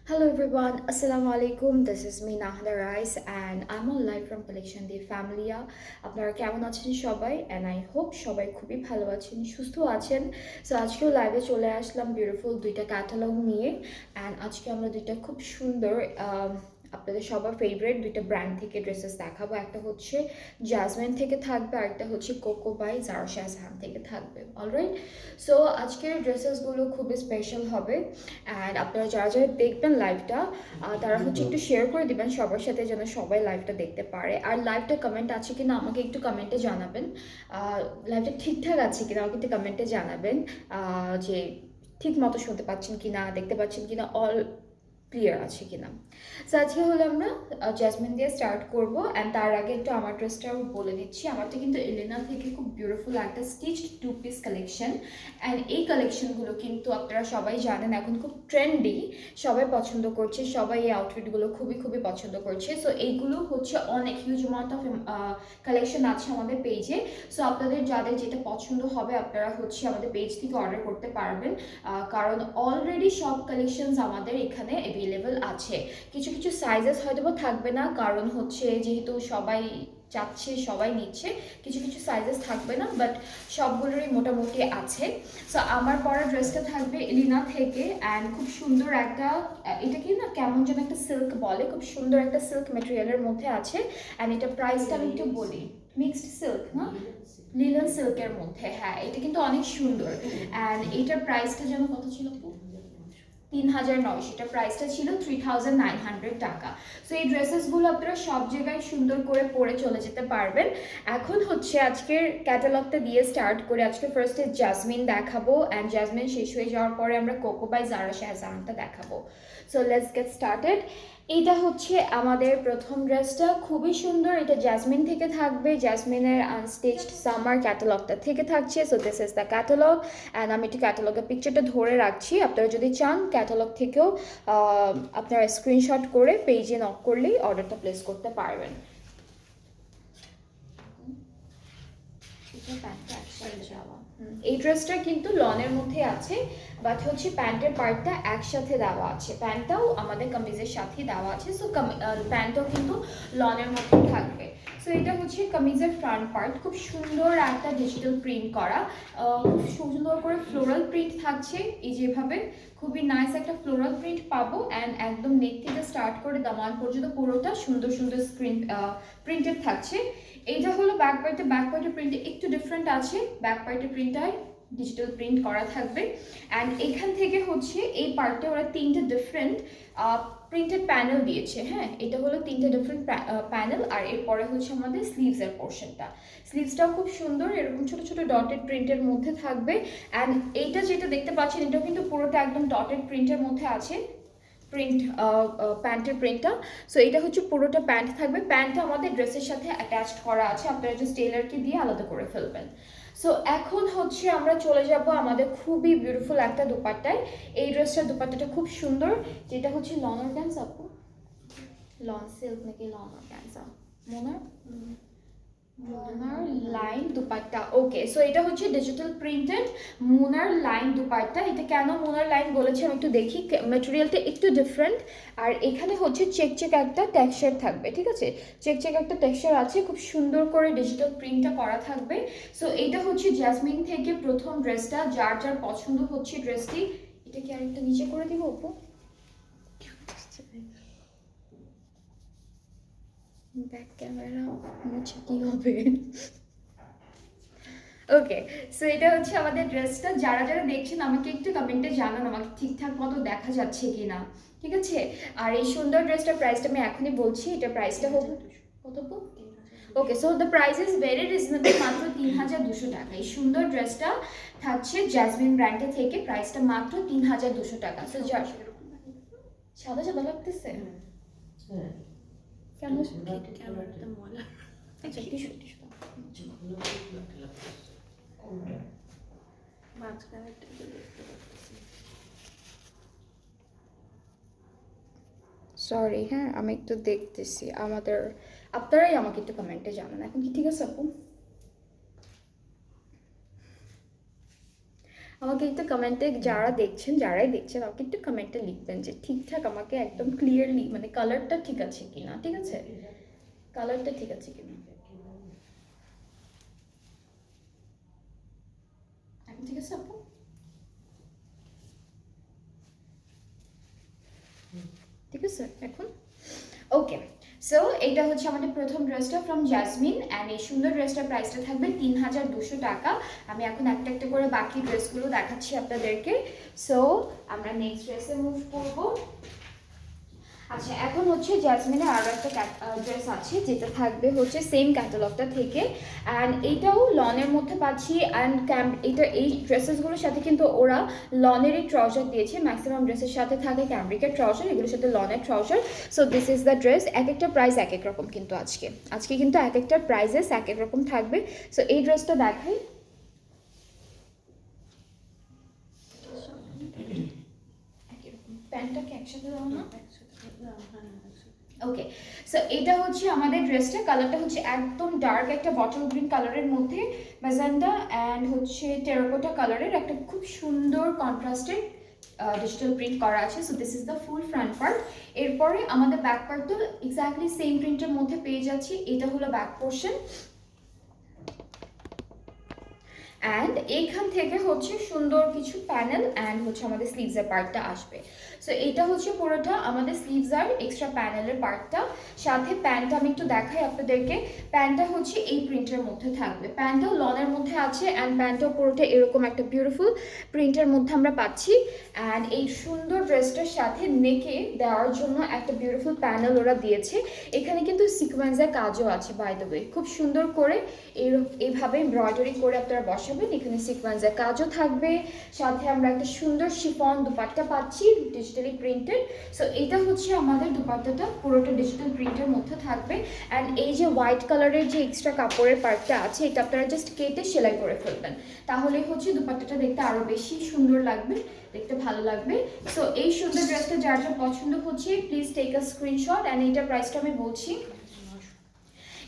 Hello everyone, Assalamu alaikum. This is me Nahda Rice and I'm on live from Collection the Familia. আপনারা কেমন আছেন সবাই and I hope সবাই খুবই ভালো আছেন, সুস্থ আছেন। সো আজকেও লাইভে চলে আসলাম বিউটিফুল দুইটা ক্যাটালগ নিয়ে and আজকে আমরা দুইটা খুব সুন্দর আপনাদের সবার ফেভারিট দুইটা ব্র্যান্ড থেকে ড্রেসেস দেখাবো। একটা হচ্ছে জাজমিন থেকে থাকবে আর একটা হচ্ছে কোকো বাই জারা শাহজাহান থেকে থাকবে। অলরাইট, সো আজকের ড্রেসেসগুলো খুবই স্পেশাল হবে অ্যান্ড আপনারা যারা যারা দেখবেন লাইভটা তারা হচ্ছে একটু শেয়ার করে দিবেন সবার সাথে যেন সবাই লাইভটা দেখতে পারে। আর লাইভটা কমেন্ট আছে কিনা আমাকে একটু কমেন্টে জানাবেন, লাইভটা ঠিকঠাক আছে কিনা আমাকে একটু কমেন্টে জানাবেন, যে ঠিক মতো শুনতে পাচ্ছেন কিনা, দেখতে পাচ্ছেন কিনা, অল ক্লিয়ার আছে কিনা। সো আজকে হলো আমরা জ্যাসমিন দিয়ে স্টার্ট করব অ্যান্ড তার আগে একটু আমার ড্রেসটাও বলে দিচ্ছি। আমারটা কিন্তু এলেনা থেকে খুব বিউটিফুল একটা stitched two piece collection and এই কালেকশনগুলো কিন্তু আপনারা সবাই জানেন এখন খুব ট্রেন্ডি, সবাই পছন্দ করছে, সবাই এই আউটফিটগুলো খুবই খুবই পছন্দ করছে। সো এইগুলো হচ্ছে অনেক হিউজ অ্যামাউন্ট অফ কালেকশন আছে আমাদের পেজে। সো আপনাদের যাদের যেটা পছন্দ হবে আপনারা হচ্ছে আমাদের পেজ থেকে অর্ডার করতে পারবেন, কারণ অলরেডি সব কালেকশনস আমাদের এখানে অ্যাভেলেবল আছে। কিছু কিছু সাইজেস হয়তো থাকবে না, কারণ হচ্ছে যেহেতু সবাই চাচ্ছে সবাই নিচ্ছে, কিছু কিছু সাইজেস থাকবে না, বাট সবগুলোরই মোটামুটি আছে। সো আমার পরা ড্রেসটা থাকবে এলিনা থেকে অ্যান্ড খুব সুন্দর একটা, এটা কি না কেমন যেন একটা সিল্ক বলে, খুব সুন্দর একটা সিল্ক মেটেরিয়ালের মধ্যে আছে অ্যান্ড এটা প্রাইসটা আমি একটু বলি, মিক্সড সিল্ক না লিলেন সিল্কের মধ্যে। হ্যাঁ, এটা কিন্তু অনেক সুন্দর অ্যান্ড এটার প্রাইসটা যেন কত ছিল, 3900, এটা প্রাইসটা ছিল 3900 টাকা। সো এই ড্রেসেসগুলো আপনারা সব জায়গায় সুন্দর করে পরে চলে যেতে পারবেন। এখন হচ্ছে আজকের ক্যাটালগটা দিয়ে স্টার্ট করে আজকে ফার্স্টে জাসমিন দেখাবো অ্যান্ড জাসমিন শেষ হয়ে যাওয়ার পরে আমরা কোকো বাই জারা শাহজাহানটা দেখাবো। So let's get started. এটা হচ্ছে আমাদের প্রথম ড্রেসটা, খুবই সুন্দর। এটা জাসমিন থেকে থাকবে, জাসমিনের আনস্টিচড সামার ক্যাটালগটা থেকে থাকছে। So this is the catalogue and আমি একটু ক্যাটালগের পিকচারটা ধরে রাখছি, আপনারা যদি চান ক্যাটালগ থেকেও আপনারা স্ক্রিনশট করে পেজে নক করলেই অর্ডারটা প্লেস করতে পারবেন। এই ড্রেসটা কিন্তু লনের মধ্যে আছে, বাট হচ্ছে প্যান্টের পার্টটা একসাথে দেওয়া আছে, প্যান্টটাও আমাদের কামিজের সাথে দেওয়া আছে। সো প্যান্টটাও কিন্তু লনের মধ্যে থাকবে। সো এটা হচ্ছে কামিজের ফ্রন্ট পার্ট, খুব সুন্দর একটা ডিজিটাল প্রিন্ট করা, খুব সুন্দর করে ফ্লোরাল প্রিন্ট থাকছে এই যেভাবে, খুবই নাইস একটা ফ্লোরাল প্রিন্ট পাবো অ্যান্ড একদম নেক থেকে স্টার্ট করে দামান পর্যন্ত পুরোটা সুন্দর সুন্দর স্ক্রিন প্রিন্টেড থাকছে। এইটা হলো ব্যাক পার্টে, ব্যাক পার্টের প্রিন্টে একটু ডিফারেন্ট আছে, ব্যাক পার্টের প্রিন্টটায় ডিজিটাল প্রিন্ট করা থাকবে অ্যান্ড এখান থেকে হচ্ছে এই পার্টে ওরা তিনটে ডিফারেন্ট প্রিন্টেড প্যানেল দিয়েছে। হ্যাঁ, এটা হলো তিনটে ডিফারেন্ট প্যানেল আর এরপরে হচ্ছে আমাদের স্লিভসের পোর্শনটা, স্লিভসটাও খুব সুন্দর এরকম ছোট ছোট ডটেড প্রিন্টের মধ্যে থাকবে অ্যান্ড এইটা যেটা দেখতে পাচ্ছেন এটাও কিন্তু পুরোটা একদম ডটেড প্রিন্টের মধ্যে আছে, প্রিন্ট প্যান্টের প্রিন্টটা। সো এটা হচ্ছে পুরোটা প্যান্ট থাকবে, প্যান্টটা আমাদের ড্রেসের সাথে অ্যাটাচড করা আছে, আপনারা জাস্ট টেলারকে দিয়ে আলাদা করে ফেলবেন। সো এখন হচ্ছে আমরা চলে যাব আমাদের খুবই বিউটিফুল একটা দুপাট্টায়। এই ড্রেসটার দুপাট্টাটা খুব সুন্দর, যেটা হচ্ছে লন অর্গানজা, আপু লন সিল্ক নাকি লন অর্গানজা, মোনার মুনার লাইন দুপাট্টা। ওকে, সো এটা হচ্ছে ডিজিটাল প্রিন্টেড মুনার লাইন দুপাট্টা। এটা কেন মুনার লাইন বলেছি আমি একটু দেখি, ম্যাটেরিয়ালটা একটু ডিফারেন্ট আর এখানে হচ্ছে চেক চেক একটা টেক্সচার থাকবে, ঠিক আছে, চেক চেক একটা টেক্সচার আছে, খুব সুন্দর করে ডিজিটাল প্রিন্টটা করা থাকবে। সো এটা হচ্ছে জাসমিন থেকে প্রথম ড্রেসটা, যার যার পছন্দ হচ্ছে ড্রেসটি। এটা কি আরেকটা নিচে করে দিব আপু, ব্যাক ক্যামেরা মুছে কি হবে। ওকে, সো এটা হচ্ছে আমাদের ড্রেসটা, যারা যারা দেখছেন আমাকে একটু কমেন্টে জানান আমাকে ঠিকঠাক মতো দেখা যাচ্ছে কি না, ঠিক আছে। আর এই সুন্দর ড্রেসটার প্রাইসটা আমি এখনই বলছি, এটা প্রাইসটা হবে কত? Okay, so the price is very reasonable, মাত্র 3200 টাকা। এই সুন্দর ড্রেসটা থাকছে জাসমিন ব্র্যান্ডে থেকে, প্রাইসটা মাত্র 3200 টাকা। সো সাদা সাদা লাগতেছে কেন? আচ্ছা টিস্যু টিস্যু সরি, হ্যাঁ আমি একটু দেখতেছি আমাদের, আপনারাই আমাকে একটু কমেন্টে জানান এখন কি ঠিক আছে আপু। আমাকে একটু কমেন্টে যারা দেখছেন, যারাই দেখছেন, আমাকে একটু কমেন্টে লিখবেন যে ঠিকঠাক আমাকে একদম ক্লিয়ারলি মানে কালারটা ঠিক আছে কিনা, ঠিক আছে, কালারটা ঠিক আছে কিনা। এখন ঠিক আছে আপু? ঠিক আছে এখন? ওকে, সো এইটা হচ্ছে আমাদের প্রথম ড্রেসটা ফ্রম জাসমিন, অ্যান্ড এই সুন্দর ড্রেসটার প্রাইসটা থাকবে 3200 টাকা। আমি এখন একটা একটা করে বাকি ড্রেসগুলো দেখাচ্ছি আপনাদেরকে। সো আমরা নেক্সট ড্রেসে মুভ করবো। আচ্ছা, এখন হচ্ছে জ্যাসমিনের আরও একটা ড্রেস আছে যেটা থাকবে হচ্ছে সেম ক্যাটালগটা থেকে, অ্যান্ড এইটাও লনের মধ্যে পাচ্ছি, অ্যান্ড এটা এই ড্রেসেসগুলোর সাথে কিন্তু ওরা লনেরই ট্রাউজার দিয়েছে। ম্যাক্সিমাম ড্রেসের সাথে থাকে ক্যাম্ব্রিকের ট্রাউজার, এগুলোর সাথে লনের ট্রাউজার। So this is the dress. এক একটা প্রাইস এক এক রকম, কিন্তু আজকে কিন্তু এক একটা প্রাইসেস এক এক রকম থাকবে। সো এই ড্রেসটা দেখাই। প্যান্টটাকে একসাথে দাও না? ওকে, সো এটা হচ্ছে আমাদের ড্রেসটা। কালারটা হচ্ছে একদম ডার্ক একটা বটল গ্রিন কালারের মধ্যে ম্যাজেন্ডা অ্যান্ড হচ্ছে টেরাকোটা কালারের একটা খুব সুন্দর কন্ট্রাস্টেড ডিজিটাল প্রিন্ট করা আছে। So this is the full front part. এরপরে আমাদের ব্যাক পার্ট তো এক্স্যাক্টলি সেম প্রিন্টের মধ্যে পেয়ে যাচ্ছি। এটা হলো ব্যাক পোর্শন, অ্যান্ড এইখান থেকে হচ্ছে সুন্দর কিছু প্যানেল অ্যান্ড হচ্ছে আমাদের স্লিভসের পার্টটা আসবে। সো এটা হচ্ছে পুরোটা আমাদের স্লিভস আর এক্সট্রা প্যানেলের পার্টটা। সাথে প্যান্টটা আমি একটু দেখাই আপনাদেরকে। প্যান্টটা হচ্ছে এই প্রিন্টের মধ্যে থাকবে, প্যান্টটাও লনের মধ্যে আছে, অ্যান্ড প্যান্টটাও পুরোটা এরকম একটা বিউটিফুল প্রিন্টের মধ্যে আমরা পাচ্ছি। অ্যান্ড এই সুন্দর ড্রেসটার সাথে নেকে দেওয়ার জন্য একটা বিউটিফুল প্যানেল ওরা দিয়েছে। এখানে কিন্তু সিকোয়েন্সের কাজও আছে বাই দ্য ওয়ে, খুব সুন্দর করে এইভাবে এমব্রয়ডারি করে আপনারা বসাবেন। এখানে সিকোয়েন্সের কাজও থাকবে, সাথে আমরা একটা সুন্দর শিফন দুপাট্টা পাচ্ছি ডিজিটালি প্রিন্টেড। সো এটা হচ্ছে আমাদের দুপাট্টাটা পুরোটা ডিজিটাল প্রিন্টের মধ্যে থাকবে। অ্যান্ড এই যে হোয়াইট কালারের যে এক্সট্রা কাপড়ের পার্টটা আছে, এটা আপনারা জাস্ট কেটে সেলাই করে ফেলবেন, তাহলে হচ্ছে দুপাট্টাটা দেখতে আরও বেশি সুন্দর লাগবে, দেখতে ভালো লাগবে। সো এই সুন্দর ড্রেসটা যার যার পছন্দ হচ্ছে please take a screenshot. And এইটার প্রাইসটা আমি বলছি,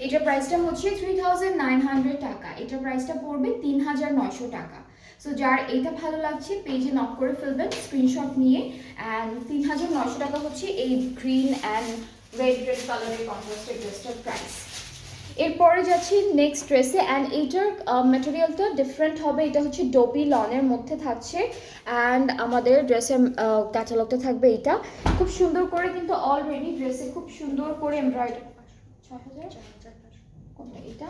এটার প্রাইসটা হচ্ছে 3900 টাকা। এটার প্রাইসটা পড়বে 3900 টাকা। সো যার এটা ভালো লাগছে পেজে নক করে ফেলবেন স্ক্রিনশট নিয়ে। অ্যান্ড 3900 টাকা হচ্ছে এই গ্রিন অ্যান্ড রেড কালারের কন্ট্রাস্টেড ড্রেসটার প্রাইস। এরপরে যাচ্ছি নেক্সট ড্রেসে, অ্যান্ড এইটার ম্যাটেরিয়ালটা ডিফারেন্ট হবে। এটা হচ্ছে ডোবি লনের মধ্যে থাকছে, অ্যান্ড আমাদের ড্রেসের ক্যাটালগটা থাকবে এটা। খুব সুন্দর করে কিন্তু অলরেডি ড্রেসে খুব সুন্দর করে এমব্রয়ডারি। 6000 কোনটা এটা?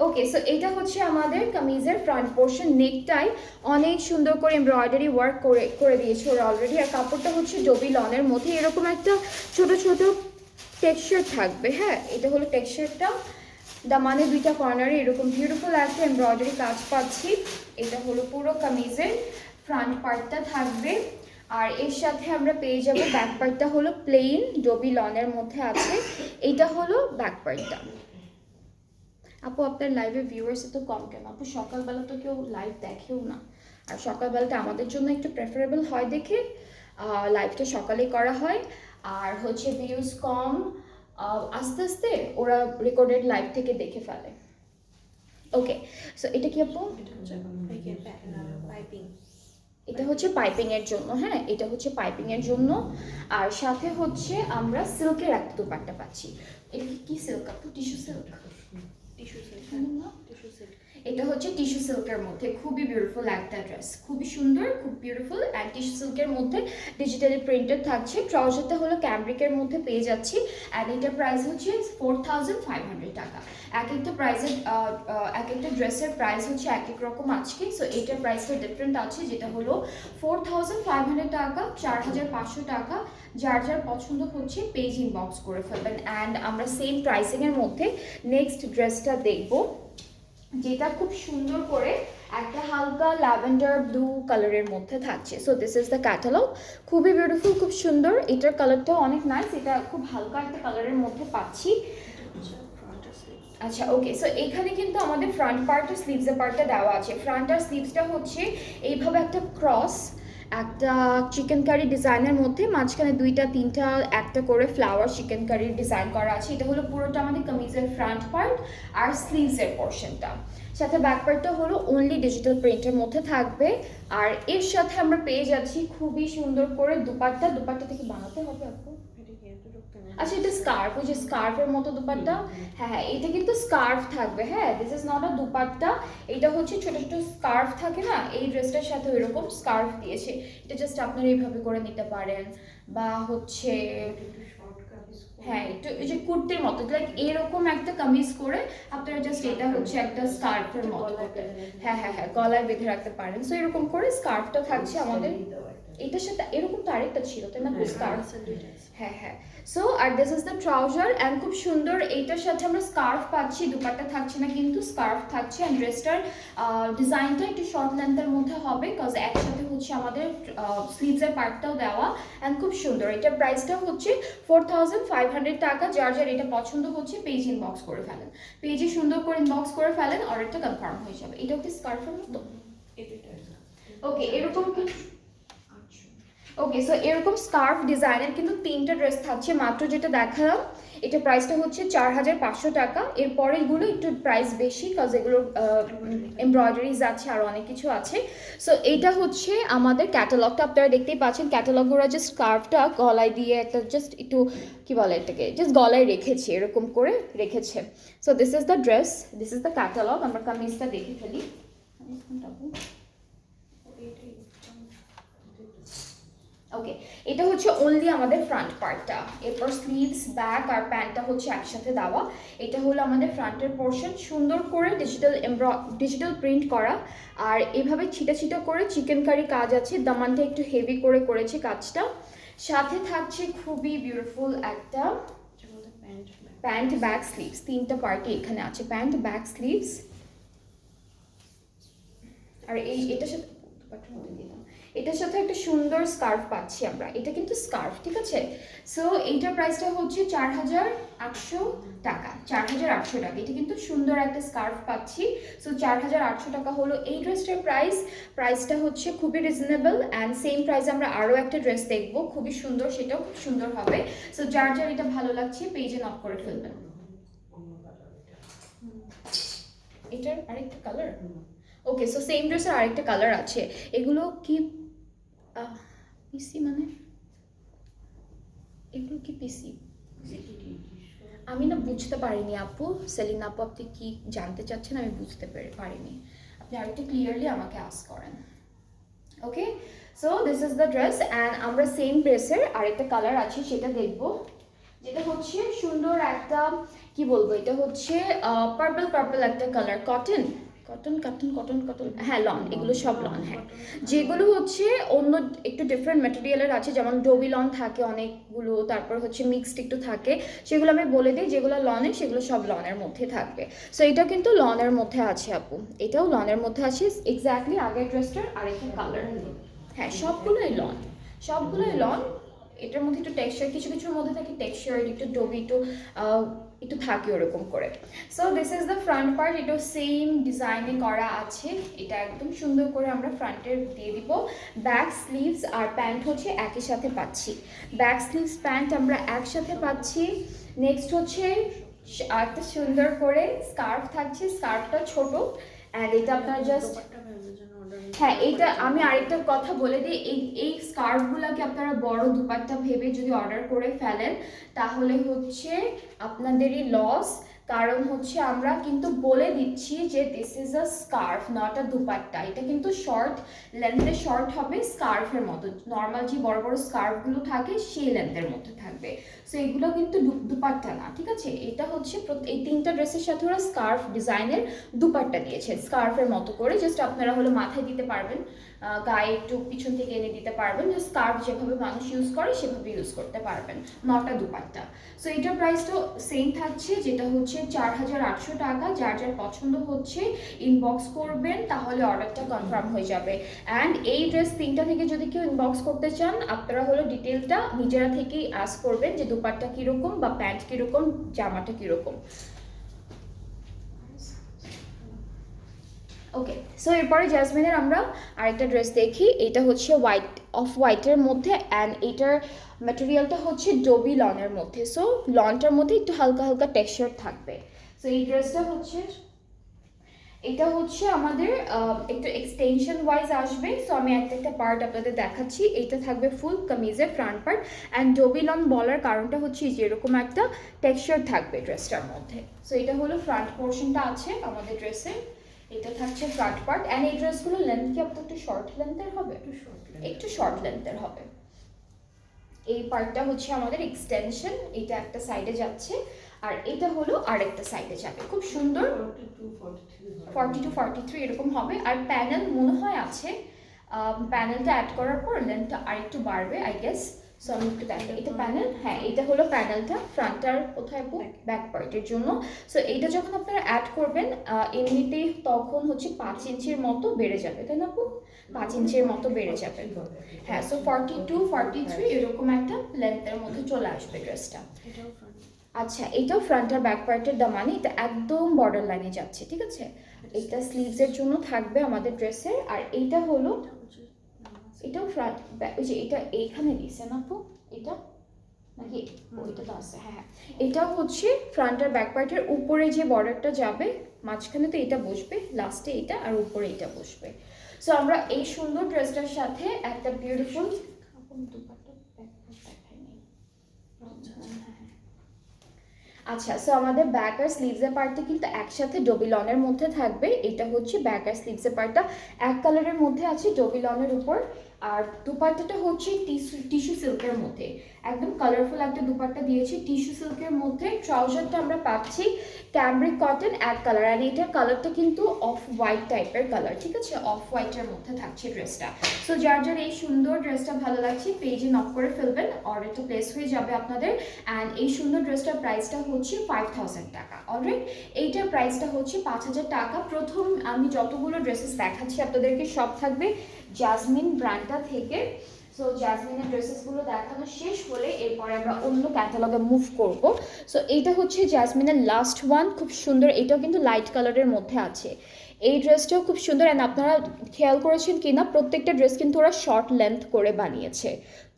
ওকে, সো এটা হচ্ছে আমাদের কামিজের ফ্রন্ট পোর্শন। নেকটাই অনেক সুন্দর করে এমব্রয়ডারি ওয়ার্ক করে দিয়েছে ওরা অলরেডি। আর কাপড়টা হচ্ছে ডোবি লনের মধ্যে এরকম একটা ছোট ছোট টেক্সচার থাকবে। হ্যাঁ, এটা হলো টেক্সচারটা। দামানে দুইটা কর্নারে এরকম বিউটিফুল একটা এমব্রয়ডারি কাজ পাচ্ছি। এটা হলো পুরো কামিজের ফ্রন্ট পার্টটা থাকবে। আর এর সাথে আমরা পেয়ে যাব ব্যাক পার্টটা হলো প্লেন ডোবি লনের মধ্যে আছে। এটা হলো ব্যাক পার্টটা। আপু আপনার লাইভে ভিউয়ার্স তো কম কেন আপু? সকালবেলা তো কেউ লাইভ দেখেও না, আর সকালবেলাটা আমাদের জন্য একটু প্রেফারেবল হয় দেখে লাইভটা সকালেই করা হয়। আর হচ্ছে ভিউজ কম, আস্তে আস্তে ওরা রেকর্ডেড লাইভ থেকে দেখে ফেলে। ওকে, সো এটা কি আপু? এটা হচ্ছে পাইপিং এর জন্য। হ্যাঁ, এটা হচ্ছে পাইপিং এর জন্য। আর সাথে হচ্ছে আমরা সিল্কের একটা দুপাট্টা পাচ্ছি। এটা কি সিল্ক আপু? Tissue silk? এটা হচ্ছে টিস্যু সিল্কের মধ্যে খুবই বিউটিফুল একটা ড্রেস, খুবই সুন্দর, খুব বিউটিফুল। অ্যান্ড টিস্যু সিল্কের মধ্যে ডিজিটালি প্রিন্টেড থাকছে। ট্রাউজারটা হলো ক্যাম্ব্রিকের মধ্যে পেয়ে যাচ্ছি, অ্যান্ড এটার প্রাইস হচ্ছে 4500 টাকা। এক একটা প্রাইসের এক একটা ড্রেসের প্রাইস হচ্ছে এক এক রকম আজকে। সো এটার প্রাইসটা ডিফারেন্ট আছে, যেটা হলো 4500 টাকা, 4500 টাকা। যার যার পছন্দ হচ্ছে পেজ ইনবক্স করে ফেলবেন। অ্যান্ড আমরা সেম প্রাইসিংয়ের মধ্যে নেক্সট ড্রেসটা দেখব, যেটা খুব সুন্দর করে একটা হালকা ল্যাভেন্ডার ব্লু কালারের মধ্যে থাকছে। So this is the catalogue, খুবই বিউটিফুল, খুব সুন্দর। এটার কালারটাও অনেক নাইস, এটা খুব হালকা একটা কালারের মধ্যে পাচ্ছি। আচ্ছা, ওকে, সো এখানে কিন্তু আমাদের ফ্রন্ট পার্ট আর স্লিভসের পার্টটা দেওয়া আছে। ফ্রন্ট আর স্লিভসটা হচ্ছে এইভাবে একটা ক্রস একটা চিকেন কারি ডিজাইনের মধ্যে মাঝখানে দুইটা তিনটা একটা করে ফ্লাওয়ার চিকেন কারির ডিজাইন করা আছে। এটা হলো পুরোটা আমাদের কামিজের ফ্রন্ট পার্ট আর স্লিভসের পোর্শনটা। সাথে ব্যাক পার্টটা হলো অনলি ডিজিটাল প্রিন্টের মধ্যে থাকবে। আর এর সাথে আমরা পেয়ে যাচ্ছি খুবই সুন্দর করে দুপাট্টা। দুপাট্টা থেকে বানাতে হবে আপু? আচ্ছা, এটা স্কার্ফ, ওই যে স্কার্ফের মতো দুপাট্টা। হ্যাঁ হ্যাঁ, এটা কিন্তু স্কার্ফ থাকবে। হ্যাঁ, this is not a dupatta, এটা হচ্ছে ছোট ছোট স্কার্ফ থাকে না, এই ড্রেসটার সাথে ওইরকম স্কার্ফ দিয়েছে। এটা জাস্ট আপনারা এইভাবে করে নিতে পারেন, বা হচ্ছে হ্যাঁ একটু এই যে কুর্তির মতো লাইক এরকম একটা কামিজ করে আপনারা জাস্ট এটা হচ্ছে একটা স্কার্ফের মতো করতে, হ্যাঁ হ্যাঁ হ্যাঁ, গলায় বেঁধে রাখতে পারেন। সো এরকম করে স্কার্ফটা থাকছে আমাদের। এটার সাথে এরকম তো আরেকটা ছিল তাই না, স্কার্ফ? হ্যাঁ হ্যাঁ। সো আর this is the trouser and খুব সুন্দর। এইটার সাথে আমরা স্কার্ফ পাচ্ছি, দুপাট্টা থাকছে না কিন্তু স্কার্ফ থাকছে। অ্যান্ড ড্রেসটার ডিজাইনটা একটু শর্ট লেন্থের মধ্যে হবে, বিকজ একসাথে হচ্ছে আমাদের স্লিভসের পার্টটাও দেওয়া। অ্যান্ড খুব সুন্দর। এটার প্রাইসটা হচ্ছে 4500 টাকা। যার যার এটা পছন্দ হচ্ছে পেজ ইনবক্স করে ফেলেন, পেজে সুন্দর করে ইনবক্স করে ফেলেন, অর্ডারটা কনফার্ম হয়ে যাবে। এটাও কি স্কার্ফের মতো? ওকে, এরকম কি? ওকে, সো এরকম স্কার্ফ ডিজাইনের কিন্তু তিনটা ড্রেস থাকছে। মাত্র যেটা দেখালাম এটা প্রাইসটা হচ্ছে 4500 টাকা। এরপরে এগুলো একটু প্রাইস বেশি, কাজ এগুলো এমব্রয়ডারিজ আছে আর অনেক কিছু আছে। সো এইটা হচ্ছে আমাদের ক্যাটালগটা, আপনারা দেখতেই পাচ্ছেন। ক্যাটালগুলো জাস্ট স্কার্ফটা গলায় দিয়ে একটা জাস্ট একটু কি বলে এটাকে, জাস্ট গলায় রেখেছে, এরকম করে রেখেছে। So this is the dress, this is the catalogue. আমরা কামিজটা দেখে ফেলি। ওকে, এটা হচ্ছে অনলি আমাদের ফ্রন্ট পার্টটা। এরপর স্লিভস, ব্যাক আর প্যান্টটা হচ্ছে একসাথে দেওয়া। এটা হলো আমাদের ফ্রন্টের পোর্শন, সুন্দর করে ডিজিটাল প্রিন্ট করা। আর এভাবে ছিটা ছিটা করে চিকেন কারি কাজ আছে। দামানটা একটু হেভি করে করেছে কাজটা। সাথে থাকছে খুবই বিউটিফুল একটা প্যান্ট, ব্যাক, স্লিভস, তিনটা পার্টই এখানে আছে, প্যান্ট, ব্যাক, স্লিভস। আর এটার সাথে এটার সাথে একটা সুন্দর স্কার্ফ পাচ্ছি আমরা। এটা কিন্তু স্কার্ফ, ঠিক আছে? সো এইটার প্রাইসটা হচ্ছে 4800 টাকা। 4800 টাকা, এটা কিন্তু সুন্দর একটা স্কার্ফ পাচ্ছি। সো 4800 টাকা হলো এই ড্রেসটার প্রাইস। প্রাইসটা হচ্ছে খুবই রিজনেবল। অ্যান্ড সেম প্রাইসে আমরা আরও একটা ড্রেস দেখবো, খুবই সুন্দর, সেটাও খুব সুন্দর হবে। সো যার যার এটা ভালো লাগছে পেজে নক করে ফেলবেন। এটার আরেকটা কালার, ওকে। সো সেম ড্রেসের আরেকটা কালার আছে। এগুলো কি পিসি, মানে এগুলো কি পিসি? আমি না বুঝতে পারিনি আপু। সেলিনা আপু, আপনি কি জানতে চাচ্ছেন? আমি বুঝতে পারিনি, আপনি আরেকটু ক্লিয়ারলি আমাকে আস্ক করেন। Okay, so this is the dress. And আমরা সেম ড্রেসের আরেকটা কালার আছে সেটা দেখবো, যেটা হচ্ছে সুন্দর একটা কি বলবো, এটা হচ্ছে পার্পল একটা colour. Cotton cotton cotton cotton cotton, হ্যাঁ লন, এগুলো সব লন। হ্যাঁ, যেগুলো হচ্ছে অন্য একটু ডিফারেন্ট ম্যাটেরিয়ালের আছে, যেমন ডোবি লন থাকে অনেকগুলো, তারপর হচ্ছে মিক্সড একটু থাকে, সেগুলো আমি বলে দিই। যেগুলো লনের সেগুলো সব লনের মধ্যে থাকবে। সো এটা কিন্তু লনের মধ্যে আছে আপু, এটাও লনের মধ্যে আছে এক্স্যাক্টলি আগের ড্রেসটার আরেকটা কালার। হ্যাঁ, সবগুলোই লন, সবগুলোই লন। এটার মধ্যে একটু টেক্সচার, কিছু কিছুর মধ্যে থাকে টেক্সচার, একটু ডোবি একটু থাকে ওরকম করে। So this is the front part, এটাও সেম ডিজাইনে করা আছে। এটা একদম সুন্দর করে আমরা ফ্রন্টের দিয়ে দিব। ব্যাক, স্লিভস আর প্যান্ট হচ্ছে একই সাথে পাচ্ছি। ব্যাক, স্লিভস, প্যান্ট আমরা একসাথে পাচ্ছি। নেক্সট হচ্ছে একটা সুন্দর করে স্কার্ফ থাকছে, স্কার্ফটা ছোট। অ্যান্ড এটা আপনারা জাস্ট, হ্যাঁ এইটা আমি আরেকটা কথা বলে দিই, এই স্কার্ফগুলোকে আপনারা বড় দুপাট্টা ভেবে যদি অর্ডার করে ফেলেন তাহলে হচ্ছে আপনাদেরই লস। কারণ হচ্ছে আমরা কিন্তু বলে দিচ্ছি যে this is a scarf, not a dupatta. এটা কিন্তু শর্ট লেন্থে, শর্ট হবে স্কার্ফের মতো, নর্মাল যে বড় বড় স্কার্ফগুলো থাকে সেই লেন্থের মধ্যে থাকবে। সো এগুলো কিন্তু দুপাট্টা না, ঠিক আছে? এটা হচ্ছে এই তিনটা ড্রেসের সাথে ওরা স্কার্ফ ডিজাইনের দুপাট্টা দিয়েছে স্কার্ফের মতো করে। জাস্ট আপনারা হলো মাথায় দিতে পারবেন, গায়ে একটু পিছন থেকে এনে দিতে পারবেন। যে স্কার্ফ যেভাবে মানুষ ইউজ করে সেভাবে ইউজ করতে পারবেন, নটা দুপাট্টা। সো এটার প্রাইসটাও সেম থাকছে, যেটা হচ্ছে 4800 টাকা। যার যার পছন্দ হচ্ছে ইনবক্স করবেন, তাহলে অর্ডারটা কনফার্ম হয়ে যাবে। অ্যান্ড এই ড্রেস তিনটা থেকে যদি কেউ ইনবক্স করতে চান, আপনারা হলো ডিটেলটা নিজেরা থেকেই আস্ক করবেন যে দুপাট্টা কীরকম বা প্যান্ট কীরকম, জামাটা কীরকম। ওকে, সো এরপরে জ্যাসমিনের আমরা আরেকটা ড্রেস দেখি। এটা হচ্ছে হোয়াইট অফ হোয়াইটের মধ্যে, অ্যান্ড এটার ম্যাটেরিয়ালটা হচ্ছে ডোবি লনের মধ্যে। সো লনটার মধ্যে একটু হালকা হালকা টেক্সচার থাকবে। সো এই ড্রেসটা হচ্ছে, এটা হচ্ছে আমাদের একটু এক্সটেনশন ওয়াইজ আসবে। সো আমি একটা একটা পার্ট আপনাদের দেখাচ্ছি। এটা থাকবে ফুল কামিজের front part, and dobby lawn বলার কারণটা হচ্ছে যে এরকম একটা টেক্সচার থাকবে ড্রেসটার মধ্যে। সো এটা হলো ফ্রন্ট পোর্শনটা আছে আমাদের ড্রেসের, এটা থাকছে ফ্রন্ট পার্ট। অ্যান্ড এই ড্রেসগুলো লেন্থ কি আপনার একটু শর্ট লেন্থের হবে? একটু শর্ট লেন্থের হবে। এই পার্টটা হচ্ছে আমাদের এক্সটেনশন, এটা একটা সাইডে যাচ্ছে, আর এটা হলো আরেকটা সাইডে যাবে। খুব সুন্দর, 40 to 43 এরকম হবে। আর প্যানেল মনে হয় আছে, প্যানেলটা অ্যাড করার পর লেন্থটা আরেকটু বাড়বে আই গেস। সো আমি একটু দেখাই, এটা প্যানেল, হ্যাঁ এটা হলো প্যানেলটা। ফ্রন্টটার কোথায় ব্যাক পার্টের জন্য। সো এইটা যখন আপনারা অ্যাড করবেন এমনিতেই তখন হচ্ছে 5 ইঞ্চির মতো বেড়ে যাবে, তাই না আপু? 5 ইঞ্চির মতো বেড়ে যাবে, হ্যাঁ। সো 42 43 এরকম একটা লেন্থের মধ্যে চলে আসবে ড্রেসটা। আচ্ছা, এটাও ফ্রন্ট আর ব্যাক পার্টের দামানি, এটা একদম বর্ডার লাইনে যাচ্ছে, ঠিক আছে। এটা স্লিভসের জন্য থাকবে আমাদের ড্রেসের। আর এইটা হলো, এটাও ফ্রন্ট, ওই যে এটা এইখানে দিছে না আপু, এটা নাকি ওইটা তো আছে, হ্যাঁ হ্যাঁ। এটাও হচ্ছে ফ্রন্ট আর ব্যাক পার্টের উপরে যে বর্ডারটা যাবে, মাঝখানে তো এটা বসবে, লাস্টে এটা, আর উপরে এটা বসবে। সো আমরা এই সুন্দর ড্রেসটার সাথে একটা বিউটিফুল আচ্ছা। সো আমাদের ব্যাক আর স্লিভসের পার্টটা কিন্তু একসাথে ডোবি লনের মধ্যে থাকবে। এটা হচ্ছে ব্যাক আর স্লিভসের পার্টটা এক কালারের মধ্যে আছে ডোবি লনের উপর। আর দুপাট্টাটা হচ্ছে টিস্যু সিল্কের মধ্যে, একদম কালারফুল একটা দুপাট্টা দিয়েছি টিস্যু সিল্কের মধ্যে। ট্রাউজারটা আমরা পাচ্ছি ক্যামব্রিক কটন এক কালার, আর এইটার কালারটা কিন্তু অফ হোয়াইট টাইপের কালার, ঠিক আছে, অফ হোয়াইটের মধ্যে থাকছে ড্রেসটা। সো যার যার এই সুন্দর ড্রেসটা ভালো লাগছে পেজে নক করে ফেলবেন, অর্ডারটা প্লেস হয়ে যাবে আপনাদের। অ্যান্ড এই সুন্দর ড্রেসটার প্রাইসটা হচ্ছে 5000 টাকা। অলরাইট, এইটার প্রাইসটা হচ্ছে 5000 টাকা। প্রথম আমি যতগুলো ড্রেসেস দেখাচ্ছি আপনাদেরকে সব থাকবে জাসমিন ব্র্যান্ডটা থেকে। সো জাসমিনের ড্রেসেসগুলো দেখানো শেষ হলে এরপরে আমরা অন্য ক্যাটালগে মুভ করব। সো এইটা হচ্ছে জাসমিনের লাস্ট ওয়ান, খুব সুন্দর। এটাও কিন্তু লাইট কালারের মধ্যে আছে। এই ড্রেসটাও খুব সুন্দর। অ্যান্ড আপনারা খেয়াল করেছেন কি না, প্রত্যেকটা ড্রেস কিন্তু ওরা শর্ট লেন্থ করে বানিয়েছে।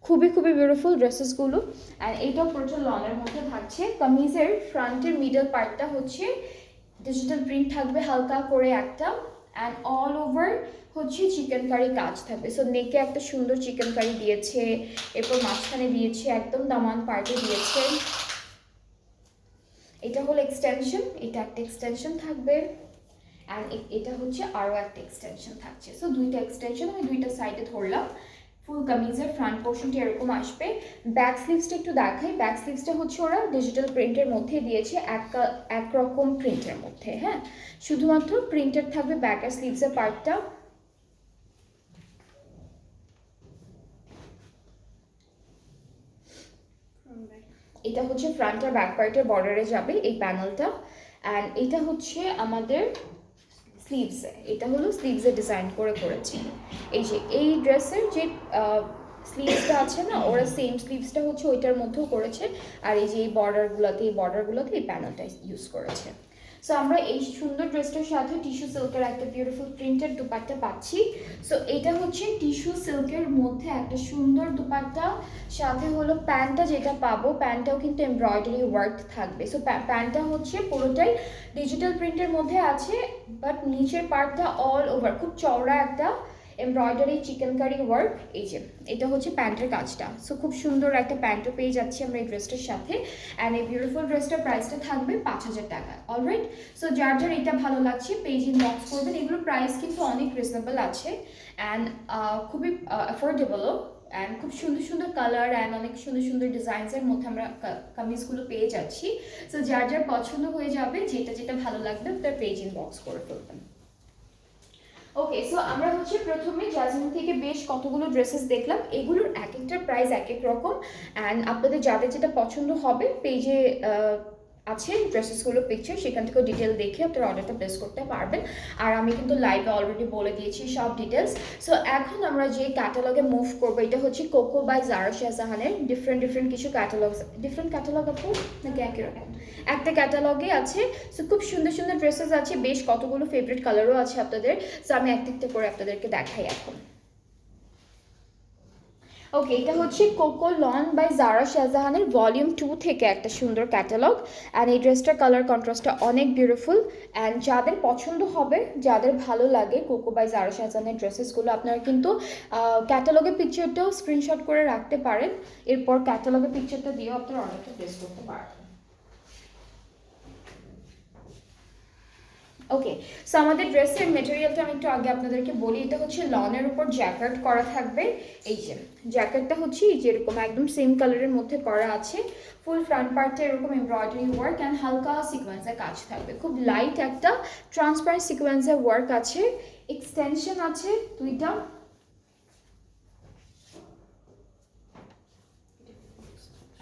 খুবই খুবই বিউটিফুল ড্রেসেসগুলো। অ্যান্ড এইটাও প্রচুর লনের মধ্যে থাকছে। কামিজের ফ্রন্টের মিডল পার্টটা হচ্ছে ডিজিটাল প্রিন্ট থাকবে হালকা করে একটা, অ্যান্ড অল ওভার হচ্ছে চিকেন কারি কাজ থাকবে। সো নেকে একটা সুন্দর চিকেন কারি দিয়েছে, এরপর মাঝখানে দিয়েছে একদম দামান পার্টে দিয়েছে। এটা হলো এক্সটেনশন, এটা একটা এক্সটেনশন থাকবে, অ্যান্ড এটা হচ্ছে আরও একটা এক্সটেনশন থাকছে। সো দুইটা এক্সটেনশন আমি দুইটা সাইডে ধরলাম। ফুল কামিজের ফ্রন্ট পোর্শনটি এরকম আসবে। ব্যাক স্লিভসটা একটু দেখাই। ব্যাক স্লিভসটা হচ্ছে ওরা ডিজিটাল প্রিন্টের মধ্যে দিয়েছে, একরকম প্রিন্টের মধ্যে, হ্যাঁ, শুধুমাত্র প্রিন্টেড থাকবে ব্যাক আর স্লিভসের পার্টটা। এটা হচ্ছে ফ্রন্ট আর ব্যাক পার্টের বর্ডারে যাবে এই প্যানেলটা। অ্যান্ড এটা হচ্ছে আমাদের স্লিভসে, এটা হলো স্লিভসে ডিজাইন করে করেছি। এই যে এই ড্রেসের যে স্লিভসটা আছে না, ওরা সেম স্লিভসটা হচ্ছে ওইটার মধ্যেও করেছে। আর এই যে এই বর্ডারগুলোতে এই প্যানেলটা ইউজ করেছে। সো আমরা এই সুন্দর ড্রেসটার সাথে টিস্যু সিল্কের একটা বিউটিফুল প্রিন্টেড দুপাট্টা পাচ্ছি। সো এটা হচ্ছে টিস্যু সিল্কের মধ্যে একটা সুন্দর দুপাট্টা, সাথে হলো প্যান্টটা যেটা পাবো, প্যান্টটাও কিন্তু এমব্রয়ডারি ওয়ার্ক থাকবে। সো প্যান্টটা হচ্ছে পুরোটাই ডিজিটাল প্রিন্টের মধ্যে আছে, বাট নিচের পার্টটা অল ওভার খুব চওড়া একটা এমব্রয়ডারি চিকেন কারি ওয়ার্ক। এই যে এটা হচ্ছে প্যান্টের কাজটা। সো খুব সুন্দর একটা প্যান্টও পেয়ে যাচ্ছি আমরা এই ড্রেসটার সাথে। অ্যান্ড এই বিউটিফুল ড্রেসটার প্রাইসটা থাকবে 5000 টাকা। অলরাইট, সো যার যার এটা ভালো লাগছে পেজ ইনবক্স করবেন। এগুলোর প্রাইস কিন্তু অনেক রিজনেবল আছে, অ্যান্ড খুবই অ্যাফোর্ডেবলও, অ্যান্ড খুব সুন্দর সুন্দর কালার অ্যান্ড অনেক সুন্দর সুন্দর ডিজাইনসের মধ্যে আমরা কামিজগুলো পেয়ে যাচ্ছি। সো যার যার পছন্দ হয়ে যাবে, যেটা যেটা ভালো লাগবে তার পেজ ইনবক্স করে ফেলবেন। ওকে, সো আমরা হচ্ছে প্রথমে জাসমিন থেকে বেশ কতগুলো ড্রেসেস দেখলাম, এগুলোর এক একটার প্রাইস এক এক রকম। অ্যান্ড আপনাদের যাদের যেটা পছন্দ হবে পেজে আছে ড্রেসেসগুলো পিকচার, সেখান থেকেও ডিটেল দেখে আপনারা অর্ডারটা প্লেস করতে পারবেন। আর আমি কিন্তু লাইভে অলরেডি বলে দিয়েছি সব ডিটেলস। সো এখন আমরা যে ক্যাটালগে মুভ করবো, এটা হচ্ছে কোকো বাই জারা শাহজাহানের ডিফারেন্ট কিছু ডিফারেন্ট ক্যাটালগ আপু নাকি একই রকম? একটা ক্যাটালগে আছে। সো খুব সুন্দর সুন্দর ড্রেসেস আছে, বেশ কতগুলো ফেভারিট কালারও আছে আপনাদের। সো আমি একটা একটা করে আপনাদেরকে দেখাই এখন। ওকে, এটা হচ্ছে কোকো লন বাই জারা শাহজাহানের ভলিউম 2 থেকে একটা সুন্দর ক্যাটালগ। অ্যান্ড এই ড্রেসটার কালার কন্ট্রাস্টটা অনেক বিউটিফুল। অ্যান্ড যাদের পছন্দ হবে, যাদের ভালো লাগে কোকো বাই জারা শাহজাহানের ড্রেসেসগুলো, আপনারা কিন্তু ক্যাটালগের পিকচারটাও স্ক্রিনশট করে রাখতে পারেন। এরপর ক্যাটালগের পিকচারটা দিয়েও আপনারা অর্ডারটা প্লেস করতে পারেন। ওকে, সো আমাদের ড্রেসের মেটেরিয়ালটা আমি একটু আগে আপনাদেরকে বলি। এটা হচ্ছে লনের উপর জ্যাকেট করা থাকবে। এই যে জ্যাকেটটা হচ্ছে এই যে এরকম একদম সেম কালারের মধ্যে করা আছে। ফুল ফ্রন্ট পার্টে এরকম এমব্রয়ডারি ওয়ার্ক অ্যান্ড হালকা সিকোয়েন্সের কাজ থাকবে। খুব লাইট একটা ট্রান্সপারেন্ট সিকোয়েন্সের ওয়ার্ক আছে। এক্সটেনশন আছে দুইটা।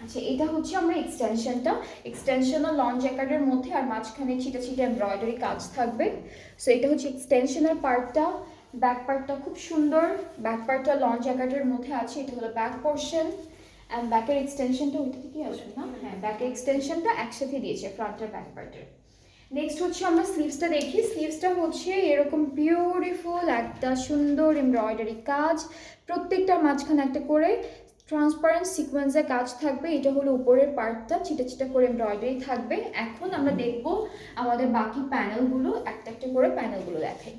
আচ্ছা, এটা হচ্ছে আমরা এক্সটেনশন ও লং জ্যাকেটের মধ্যে, আর মাঝখানে ছিটা ছিটা এমব্রয়ডারি কাজ থাকবে। সো এটা হচ্ছে এক্সটেনশনের পার্টটা। ব্যাক পার্টটা খুব সুন্দর, ব্যাক পার্টটা লং জ্যাকেটের মধ্যে আছে। এটা হলো ব্যাক পোর্শন। অ্যান্ড ব্যাকের এক্সটেনশনটা ওইটা থেকেই আসবে না? হ্যাঁ, ব্যাকের এক্সটেনশনটা একসাথে দিয়েছে ফ্রন্টের ব্যাক পার্টের। নেক্সট হচ্ছে আমরা স্লিভসটা দেখি। স্লিভসটা হচ্ছে এরকম বিউটিফুল একটা সুন্দর এমব্রয়ডারি কাজ, প্রত্যেকটা মাঝখানে একটা করে ট্রান্সপারেন্ট সিকোয়েন্সের কাজ থাকবে। এটা হলো উপরের পার্টটা, ছিটা ছিটা করে এমব্রয়ডারি থাকবে। এখন আমরা দেখব আমাদের বাকি প্যানেলগুলো, একটা একটা করে প্যানেলগুলো দেখাই।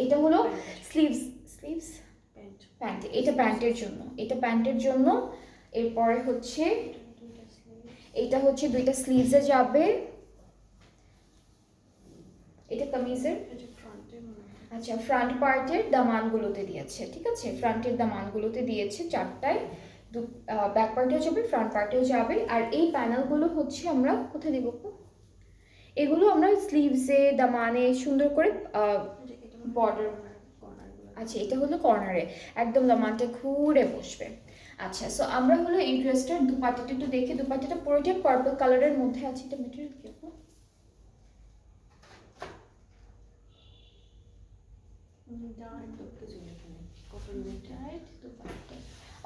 এটা হলো স্লিভস প্যান্ট, এটা প্যান্টের জন্য। এরপরে হচ্ছে এটা হচ্ছে দুইটা স্লিভসে যাবে। এটা কামিজের, আচ্ছা ফ্রন্ট পার্টের দামানগুলোতে দিয়েছে, ঠিক আছে, ফ্রন্টের দামানগুলোতে দিয়েছে চারটায়। ব্যাক পার্টেও যাবে, ফ্রন্ট পার্টেও যাবে। আর এই প্যানেলগুলো হচ্ছে আমরা কোথায় দেবো? এগুলো আমরা স্লিভসে দামানে সুন্দর করে বর্ডার। আচ্ছা, এটা হলো কর্নারে, একদম দামানটা ঘুরে বসবে। আচ্ছা, সো আমরা হলো এই ড্রেসটার দুপাট্টাটা একটু দেখি। দুপাট্টাটা পুরোটা পার্পল কালারের মধ্যে আছে। এটা মেটেরিয়াল কি?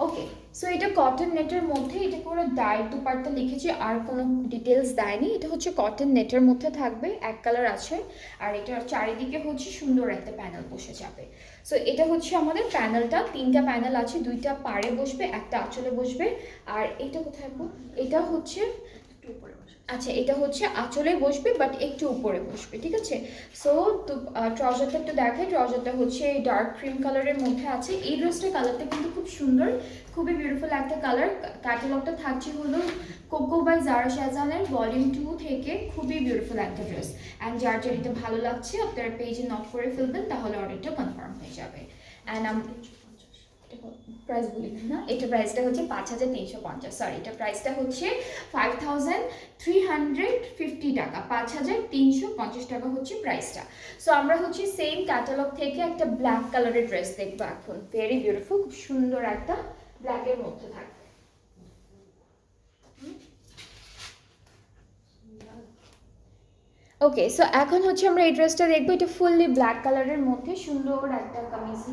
ওকে, সো এটা কটন নেটের মধ্যে, এটা করে ডাইট দুপাট্টা লিখেছি, আর কোনো ডিটেলস দেয়নি। এটা হচ্ছে কটন নেটের মধ্যে থাকবে, এক কালার আছে। আর এটার চারিদিকে হচ্ছে সুন্দর একটা প্যানেল বসে যাবে। সো এটা হচ্ছে আমাদের প্যানেলটা, তিনটা প্যানেল আছে, দুইটা পাড়ে বসবে, একটা আঁচলে বসবে। আর এটা কোথায়? এটা হচ্ছে আচ্ছা, এটা হচ্ছে আঁচলে বসবে বাট একটু উপরে বসবে, ঠিক আছে। সো ট্রাউজারটা একটু দেখাই। ট্রাউজারটা হচ্ছে এই ডার্ক ক্রিম কালারের মধ্যে আছে। এই ড্রেসটার কালারটা কিন্তু খুব সুন্দর, খুবই বিউটিফুল একটা কালার। ক্যাটালগটা থাকছে হলো কোকো বাই জারা শাহজাহানের ভলিউম 2 থেকে। খুবই বিউটিফুল একটা ড্রেস। অ্যান্ড যার যার এটা ভালো লাগছে আপনারা পেজে নক করে ফেলবেন, তাহলে অর্ডারটা কনফার্ম হয়ে যাবে। অ্যান্ড প্রাইস বলি না, এটা প্রাইসটা হচ্ছে 5350, সরি, এটা প্রাইসটা হচ্ছে 5350 টাকা, 5350 টাকা হচ্ছে প্রাইসটা। সো আমরা হচ্ছে সেম ক্যাটালগ থেকে একটা ব্ল্যাক কালারের ড্রেস দেখবো এখন। ভেরি বিউটিফুল, খুব সুন্দর একটা ব্ল্যাকের মধ্যে থাকবে। ওকে, সো এখন হচ্ছে আমরা এই ড্রেসটা দেখবো। এটা ফুললি ব্ল্যাক কালারের মধ্যে সুন্দর একটা কামিজ।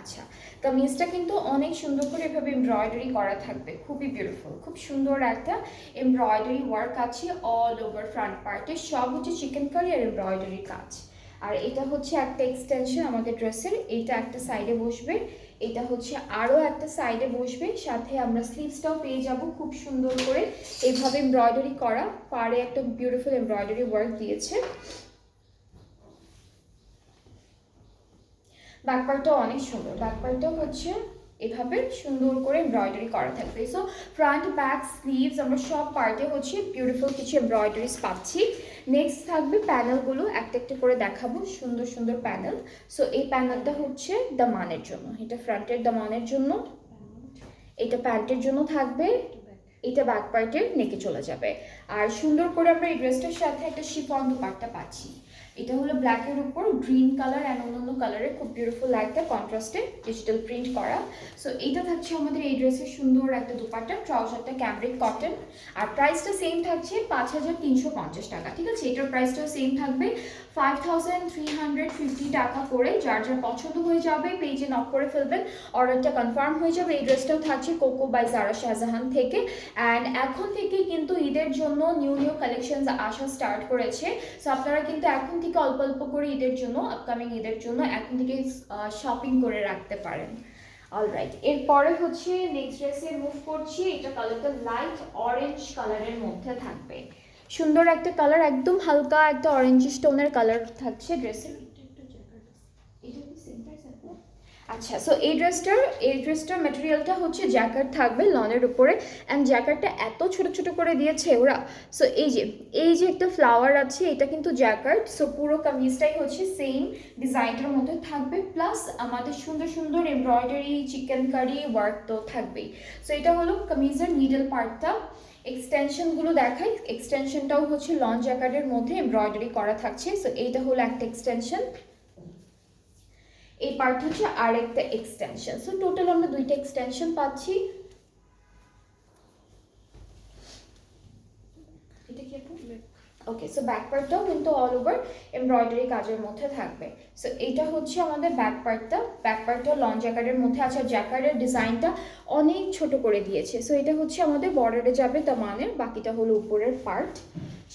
আচ্ছা, কামিজটা কিন্তু অনেক সুন্দর করে এভাবে এমব্রয়ডারি করা থাকবে, খুবই বিউটিফুল, খুব সুন্দর একটা এমব্রয়ডারি ওয়ার্ক আছে অল ওভার ফ্রন্ট পার্টে। সব হচ্ছে চিকেন কারি আর এমব্রয়ডারি কাজ। আর এটা হচ্ছে একটা এক্সটেনশন আমাদের ড্রেসের, এটা একটা সাইডে বসবে, এটা হচ্ছে আরও একটা সাইডে বসবে। সাথে আমরা স্লিভসটাও পেয়ে যাব খুব সুন্দর করে এইভাবে এমব্রয়ডারি করা, পাড়ে একটা বিউটিফুল এমব্রয়ডারি ওয়ার্ক দিয়েছে। ব্যাক পার্টটাও অনেক সুন্দর, ব্যাক পার্টটাও হচ্ছে এভাবে সুন্দর করে এমব্রয়ডারি করা থাকবে। সো ফ্রন্ট ব্যাক স্লিভস আমরা সব পার্টে হচ্ছে বিউটিফুল কিছু এমব্রয়ডারিজ পাচ্ছি। নেক্সট থাকবে প্যানেলগুলো, একটা একটা করে দেখাবো, সুন্দর সুন্দর প্যানেল। সো এই প্যানেলটা হচ্ছে দামানের জন্য, এটা ফ্রন্টের দামানের জন্য, এটা প্যান্টের জন্য থাকবে, এটা ব্যাক পার্টের নেকে চলে যাবে। আর সুন্দর করে আমরা এই ড্রেসটার সাথে একটা শিফন দুপাট্টা পাচ্ছি। এটা হলো ব্ল্যাকের উপর গ্রিন কালার অ্যান্ড অন্যান্য কালারের খুব বিউটিফুল একটা কন্ট্রাস্টে ডিজিটাল প্রিন্ট করা। সো এইটা থাকছে আমাদের এই ড্রেসের সুন্দর একটা দুপাট্টা। ট্রাউজারটা ক্যামব্রিক কটন। আর প্রাইসটা সেম থাকছে 5350 টাকা, ঠিক আছে। এটার প্রাইসটাও সেম থাকবে 5350 টাকা করে। যার যার পছন্দ হয়ে যাবে পেজে নক করে ফেলবেন, অর্ডারটা কনফার্ম হয়ে যাবে। এই ড্রেসটাও থাকছে কোকো বাই জারা শাহজাহান থেকে। অ্যান্ড এখন থেকে কিন্তু ঈদের জন্য নিউ নিউ কালেকশনস আসা স্টার্ট করেছে। সো আপনারা কিন্তু এখন থেকে অল্প অল্প করে ঈদের জন্য, আপকামিং ঈদের জন্য এখন থেকে শপিং করে রাখতে পারেন। অলরাইট, এরপরে হচ্ছে নেক্সট ড্রেসে মুভ করছি। এটা কালারটা লাইট অরেঞ্জ কালারের মধ্যে থাকবে, সুন্দর একটা কালার, একদম হালকা একটা অরেঞ্জ টোনের কালার থাকছে ড্রেসের। আচ্ছা, সো এই ড্রেসটার ম্যাটেরিয়ালটা হচ্ছে জ্যাকেট থাকবে লনের উপরে, অ্যান্ড জ্যাকেটটা এত ছোট ছোট করে দিয়েছে ওরা। সো এই যে একটা ফ্লাওয়ার আছে, এটা কিন্তু জ্যাকেট। সো পুরো কামিজটাই হচ্ছে সেম ডিজাইনটার মধ্যে থাকবে, প্লাস আমাদের সুন্দর সুন্দর এমব্রয়ডারি চিকেন কারি ওয়ার্ক তো থাকবেই। সো এটা হলো কামিজের মিডল পার্টটা। এক্সটেনশনগুলো দেখাই, এক্সটেনশনটাও হচ্ছে লন জ্যাকেটের মধ্যে এমব্রয়ডারি করা থাকছে। সো এইটা হলো একটা এক্সটেনশন, এই পার্ট হচ্ছে আরেকটা এক্সটেনশন। সো টোটাল আমরা দুইটা এক্সটেনশন পাচ্ছি। এটা কি আপু? ওকে, সো ব্যাক পার্টটাও কিন্তু অল ওভার এমব্রয়ডারি কাজের মধ্যে থাকবে। সো এইটা হচ্ছে আমাদের ব্যাক পার্টটা। ব্যাক পার্টটা লং জ্যাকেটের মধ্যে আছে, জ্যাকেটের ডিজাইনটা অনেক ছোট করে দিয়েছে। সো এটা হচ্ছে আমাদের বর্ডারে যাবে দামানের, বাকিটা হলো উপরের পার্ট।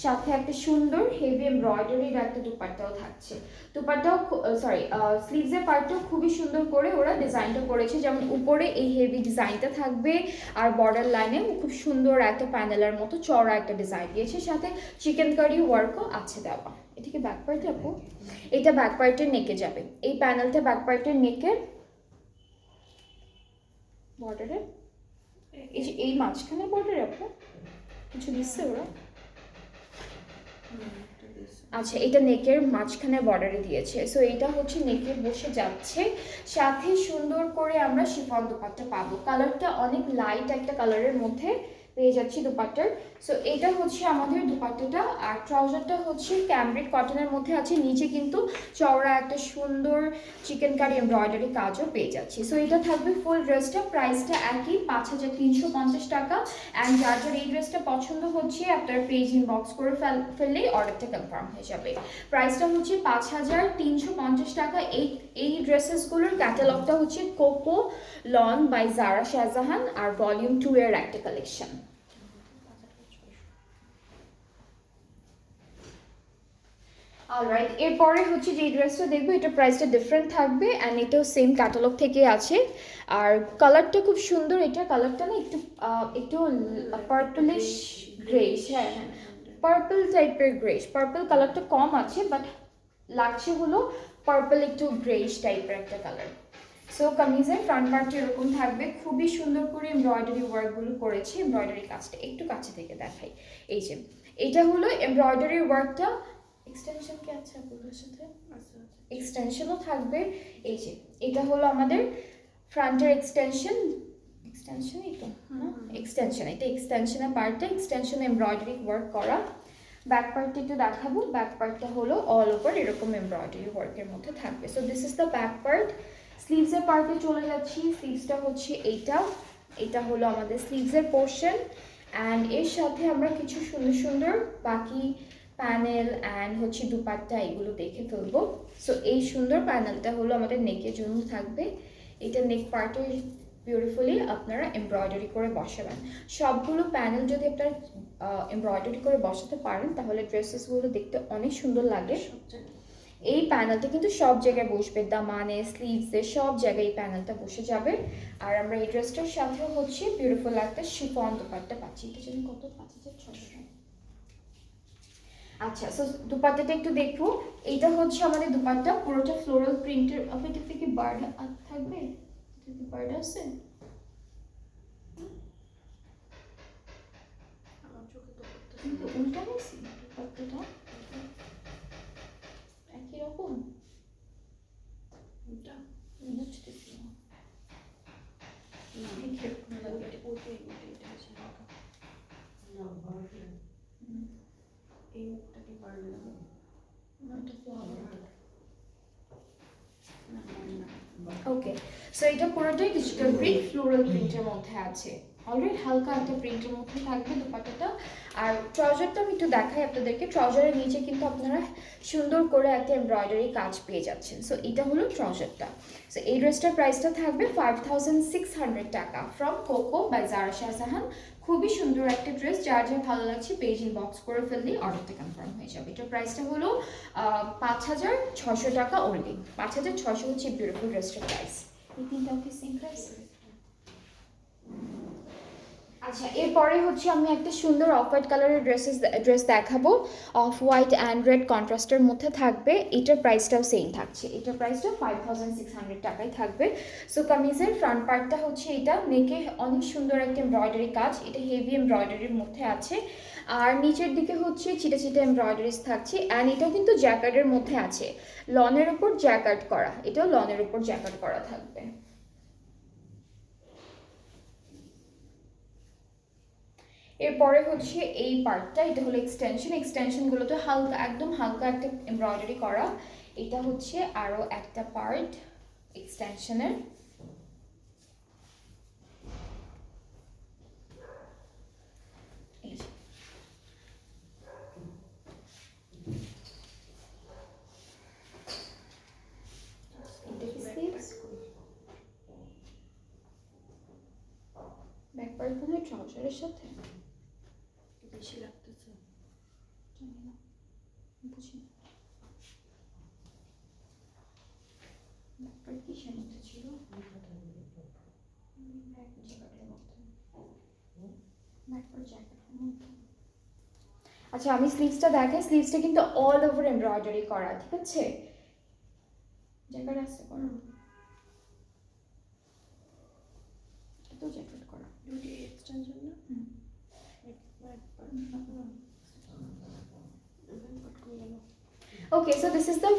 সাথে একটা সুন্দর হেভি এমব্রয়ডারির একটা দুপাট্টাও থাকছে। দুপাট্টাও স্লিভসের পার্টটাও খুবই সুন্দর করে ওরা ডিজাইনটা করেছে, যেমন উপরে এই হেভি ডিজাইনটা থাকবে, আর বর্ডার লাইনে খুব সুন্দর একটা প্যানেলের মতো চওড়া একটা ডিজাইন দিয়েছে, সাথে চিকেন কারি ওয়ার্কও আছে দেওয়া। এটা কি ব্যাক পার্ট আপু? এটা ব্যাক পার্টের নেকে যাবে, এই প্যানেলটা ব্যাক পার্টের নেকের বর্ডারে, এই মাঝখানে বর্ডারে আপু কিছু দিচ্ছে ওরা। আচ্ছা, এটা নেকের মাঝখানে বর্ডারে দিয়েছে। সো এটা হচ্ছে নেকে বসে যাচ্ছে, সাথে সুন্দর করে আমরা শিফন দুপাট্টা পাবো। কালারটা অনেক লাইট একটা কালারের মধ্যে পেয়ে যাচ্ছি দুপাট্টার। সো এটা হচ্ছে আমাদের দুপাট্টাটা, আর ট্রাউজারটা হচ্ছে ক্যামব্রিক কটনের মধ্যে আছে, নিচে কিন্তু চওড়া একটা সুন্দর চিকেন কারি এমব্রয়ডারি কাজও পেয়ে যাচ্ছি। সো এটা থাকবে ফুল ড্রেসটা, প্রাইসটা একই 5350 টাকা। অ্যান্ড যার যার এই ড্রেসটা পছন্দ হচ্ছে আপনারা পেজ ইনবক্স করে ফেললেই অর্ডারটা কনফার্ম হয়ে যাবে। প্রাইসটা হচ্ছে 5350 টাকা। এই ড্রেসেসগুলোর ক্যাটালগটা হচ্ছে Coco lawn by Zara Shahjahan, আর ভলিউম 2 এর একটা কালেকশন। অলরাইট, এরপরে হচ্ছে যে ড্রেসটা দেখবো, এটা প্রাইসটা ডিফারেন্ট থাকবে, অ্যান্ড এটাও সেম ক্যাটালগ থেকে আছে। আর কালারটা খুব সুন্দর, এটা কালারটা না একটু একটু পার্পলিশ গ্রেস, হ্যাঁ হ্যাঁ পার্পল টাইপের গ্রেস, পার্পল কালারটা কম আছে, বাট লাগছে হলো পার্পল একটু গ্রেস টাইপের একটা কালার। সো কামিজের ফ্রন্ট পার্টটা এরকম থাকবে, খুবই সুন্দর করে এমব্রয়ডারি ওয়ার্কগুলো করেছে। এমব্রয়ডারি কাজটা একটু কাছে থেকে দেখাই, এই যে এটা হলো এমব্রয়ডারি ওয়ার্কটা। এক্সটেনশন কি আছে আপনাদের সাথে? এক্সটেনশনও থাকবে। এই যে এটা হলো আমাদের ফ্রন্টের এক্সটেনশনই তো না, এক্সটেনশন, এটা এক্সটেনশনের পার্টটা, এক্সটেনশন এমব্রয়ডারি ওয়ার্ক করা। ব্যাক পার্টটা একটু দেখাবো, ব্যাক পার্টটা হলো অল ওভার এরকম এমব্রয়ডারি ওয়ার্কের মধ্যে থাকবে। So this is the back part. স্লিভসের পার্টে চলে যাচ্ছি। স্লিভসটা হচ্ছে এটা হলো আমাদের স্লিভসের পোর্শন, অ্যান্ড এর সাথে আমরা কিছু সুন্দর সুন্দর বাকি প্যানেল অ্যান্ড হচ্ছে দুপাট্টা এগুলো দেখে ফেলবো। সো এই সুন্দর প্যানেলটা হলো আমাদের নেকের জন্য থাকবে। এটা নেক পার্টে বিউটিফুলি আপনারা এমব্রয়ডারি করে বসাবেন। সবগুলো প্যানেল যদি আপনারা এমব্রয়ডারি করে বসাতে পারেন, তাহলে ড্রেসেসগুলো দেখতে অনেক সুন্দর লাগে। এই প্যানেলটা কিন্তু সব জায়গায় বসবে, দামানে স্লিভসে সব জায়গায় এই প্যানেলটা বসে যাবে। আর আমরা এই ড্রেসটার সাথেও হচ্ছে বিউটিফুল একটা শিফন দুপাট্টা পাচ্ছি। এটা যেন কত? 5600। আচ্ছা, সো দুপাট্টাটা একটু দেখবো। এইটা হচ্ছে আমাদের দুপাট্টা, পুরোটা ফ্লোরাল প্রিন্টের। এটা থেকে বার্ড থাকবে, এটা কি বার্ড আছে? কিন্তু উল্টা গেছি দুপাট্টাটা একই রকম, উল্টা বুঝতেছি না। ওকে, সো এটা পুরোটাই ডিজিটাল প্রিন্ট ফ্লোরাল প্রিন্টের মধ্যে আছে। অলরেডি হালকা একটা প্রিন্টের মধ্যে থাকবে দুপাট্টাটা। আর ট্রাউজারটা আমি একটু দেখাই আপনাদেরকে। ট্রাউজারের নিচে কিন্তু আপনারা সুন্দর করে একটা এমব্রয়ডারি কাজ পেয়ে যাচ্ছেন। সো এটা হলো ট্রাউজারটা। সো এই ড্রেসটার প্রাইসটা থাকবে 5600 টাকা from Coco by Zara Shahjahan. খুবই সুন্দর একটা ড্রেস, যার যা ভালো লাগছে পেজ ইনবক্স করে ফেললেই অর্ডারটা কনফার্ম হয়ে যাবে। এটার প্রাইসটা হলো 5600 টাকা অনলি। 5600 হচ্ছে বিউটিফুল ড্রেসটার প্রাইস। এই তিনটাও কি সেম প্রাইস? আচ্ছা, এরপরে হচ্ছে আমি একটা সুন্দর অফ হোয়াইট কালারের ড্রেস দেখাবো। অফ হোয়াইট অ্যান্ড রেড কন্ট্রাস্টের মধ্যে থাকবে। এটার প্রাইসটাও সেম থাকছে, এটার প্রাইসটা 5600 টাকায় থাকবে। সো কামিজের ফ্রন্ট পার্টটা হচ্ছে এটা, নেকে অনেক সুন্দর একটা এমব্রয়ডারি কাজ, এটা হেভি এমব্রয়ডারির মধ্যে আছে। আর নিচের দিকে হচ্ছে ছিটে ছিটে এমব্রয়ডারিজ থাকছে, অ্যান্ড এটাও কিন্তু জ্যাকার্ডের মধ্যে আছে, লনের উপর জ্যাকার্ড করা, এটাও লনের উপর জ্যাকার্ড করা থাকবে। এরপরে হচ্ছে এই পার্টটা, এটা হলো এক্সটেনশনগুলোতে হালকা, একদম হালকা একটা এমব্রয়ডারি করা। এটা হচ্ছে আরও একটা পার্ট এক্সটেনশনের। ব্যাক পার্ট মনে হয় ট্রাউজারের সাথে বেশি লাগতেছে, জানি না, বুঝি না। ব্যাক পার্ট কিসের মধ্যে ছিল? আচ্ছা, আমি স্লিভসটা দেখাই। স্লিভসটা কিন্তু অল ওভার এমব্রয়ডারি করা, ঠিক আছে? জ্যাকেট আছে করা, এত জ্যাকেট করা, দুটি এক্সটেনশন না। ওকে, সো দিস ইজ দ্য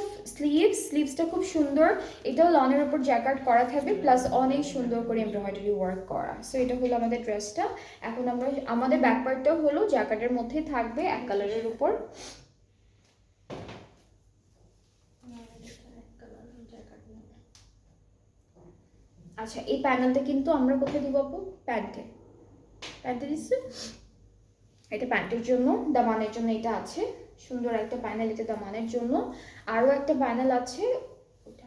স্লিভসটা খুব সুন্দর, এটাও লনের উপর জ্যাকেট করা থাকবে, প্লাস অনেক সুন্দর করে এমব্রয়ডারি ওয়ার্ক করা। সো এটা হলো আমাদের ড্রেসটা। এখন আমরা আমাদের ব্যাক পার্টটাও হলো জ্যাকেটের মধ্যে থাকবে, এক কালারের উপর। আচ্ছা, এই প্যানেলটা কিন্তু আমরা কোথায় দিব আপু? প্যান্টে দিচ্ছে, এটা প্যান্টের জন্য, দামানের জন্য এটা আছে, সুন্দর একটা প্যানেল, এটা দামানের জন্য। আরও একটা প্যানেল আছে, এটা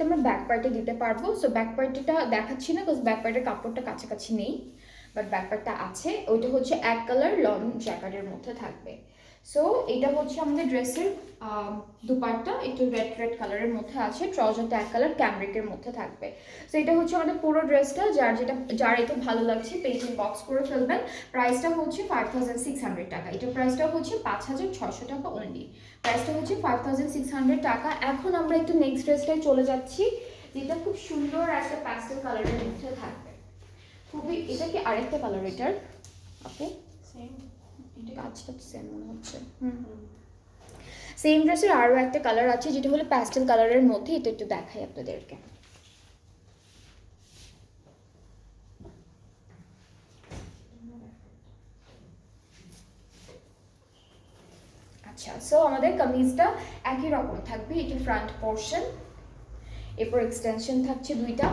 আমরা ব্যাক পার্টে দিতে পারবো। সো ব্যাক পার্টটা দেখাচ্ছি না, বিকজ ব্যাক পার্টের কাপড়টা কাছাকাছি নেই, বাট ব্যাক পার্টটা আছে। ওইটা হচ্ছে এক কালার লন জ্যাকেটের মধ্যে থাকবে। সো এটা হচ্ছে আমাদের ড্রেসের দুপাট্টা, একটু রেড কালারের মধ্যে আছে, ট্রাউজারটা এক কালার ক্যামব্রিকের মধ্যে থাকবে। সো এটা হচ্ছে আমাদের পুরো ড্রেসটা। যার এটা ভালো লাগছে পেজ ইনবক্স করে ফেলবেন। প্রাইসটা হচ্ছে 5600 টাকা, এটার প্রাইসটা হচ্ছে 5600 টাকা অনলি। প্রাইসটা হচ্ছে 5600 টাকা। এখন আমরা একটু নেক্সট ড্রেসটায় চলে যাচ্ছি, যেটা খুব সুন্দর একটা প্যাস্টেল কালারের মধ্যে থাকবে। খুবই, এটা কি আরেকটা কালার এটার আপু? সেম, এটা কাজটা সেম মনে হচ্ছে। সেম ড্রেসের আরও একটা কালার আছে, যেটা হলো প্যাস্টেল কালারের মধ্যে, এটা একটু দেখাই আপনাদেরকে। আচ্ছা, সো আমাদের কামিজটা একই রকম থাকবে, এটা ফ্রন্ট পোর্শন, এরপর এক্সটেনশন থাকছে দুইটা।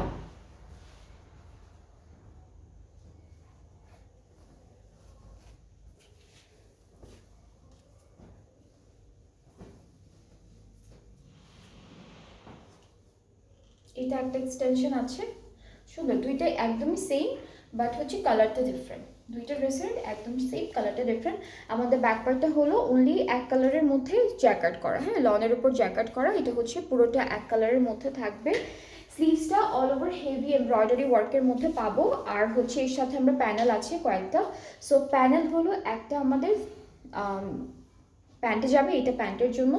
এটা একটা এক্সটেনশন আছে, সুন্দর, দুইটাই একদমই সেম, বাট হচ্ছে কালারটা ডিফারেন্ট। দুইটা ড্রেসের একদম সেম, কালারটা ডিফারেন্ট। আমাদের ব্যাক পার্টটা হলো অনলি এক কালারের মধ্যে জ্যাকেট করা, হ্যাঁ, লনের উপর জ্যাকেট করা। এটা হচ্ছে পুরোটা এক কালারের মধ্যে থাকবে। স্লিভসটা অল ওভার হেভি এমব্রয়ডারি ওয়ার্কের মধ্যে পাবো, আর হচ্ছে এর সাথে আমরা প্যানেল আছে কয়েকটা। সো প্যানেল হলো একটা আমাদের প্যান্টে যাবে, এটা প্যান্টের জন্য,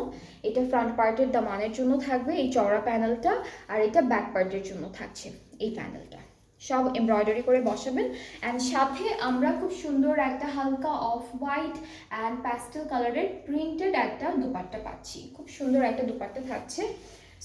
এটা ফ্রন্ট পার্টের দামানের জন্য থাকবে এই চওড়া প্যানেলটা, আর এটা ব্যাক পার্টের জন্য থাকছে এই প্যানেলটা। সব এমব্রয়ডারি করে বসাবেন। অ্যান্ড সাথে আমরা খুব সুন্দর একটা হালকা অফ হোয়াইট অ্যান্ড প্যাস্টেল কালারের প্রিন্টেড একটা দুপাট্টা পাচ্ছি, খুব সুন্দর একটা দুপাট্টা থাকছে।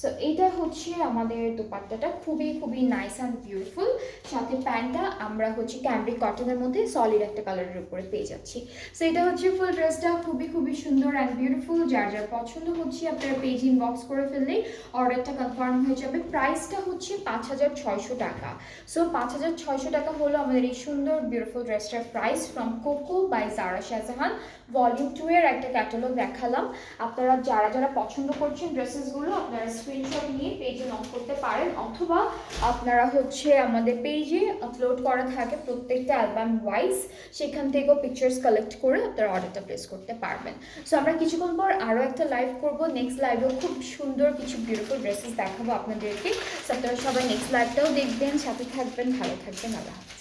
সো এইটা হচ্ছে আমাদের দুপাট্টাটা, খুবই খুবই নাইস অ্যান্ড বিউটিফুল। সাথে প্যান্টটা আমরা হচ্ছে ক্যামব্রিক কটনের মধ্যে সলিড একটা কালারের উপরে পেয়ে যাচ্ছি। সো এটা হচ্ছে ফুল ড্রেসটা, খুবই খুবই সুন্দর অ্যান্ড বিউটিফুল। যার যার পছন্দ হচ্ছে আপনারা পেজ ইনবক্স করে ফেললেই অর্ডারটা কনফার্ম হয়ে যাবে। প্রাইসটা হচ্ছে 5600 টাকা। সো 5600 টাকা হলো আমাদের এই সুন্দর বিউটিফুল ড্রেসটার price from Coco by Zara Shahjahan. Volume 2 এর একটা ক্যাটালগ দেখালাম। আপনারা যারা যারা পছন্দ করছেন ড্রেসেসগুলো, আপনারা স্ক্রিনশট নিয়ে পেজে নক করতে পারেন, অথবা আপনারা হচ্ছে আমাদের পেজে আপলোড করা থাকে প্রত্যেকটা অ্যালবাম ওয়াইজ, সেখান থেকেও পিকচার্স কালেক্ট করে আপনারা অর্ডারটা প্লেস করতে পারবেন। সো আমরা কিছুক্ষণ পর আরও একটা লাইভ করব, নেক্সট লাইভেও খুব সুন্দর কিছু বিউটিফুল ড্রেসেস দেখাবো আপনাদেরকে। সো আপনারা সবাই নেক্সট লাইভটাও দেখবেন, সাথে থাকবেন, ভালো থাকবেন, আল্লাহ হাফেজ।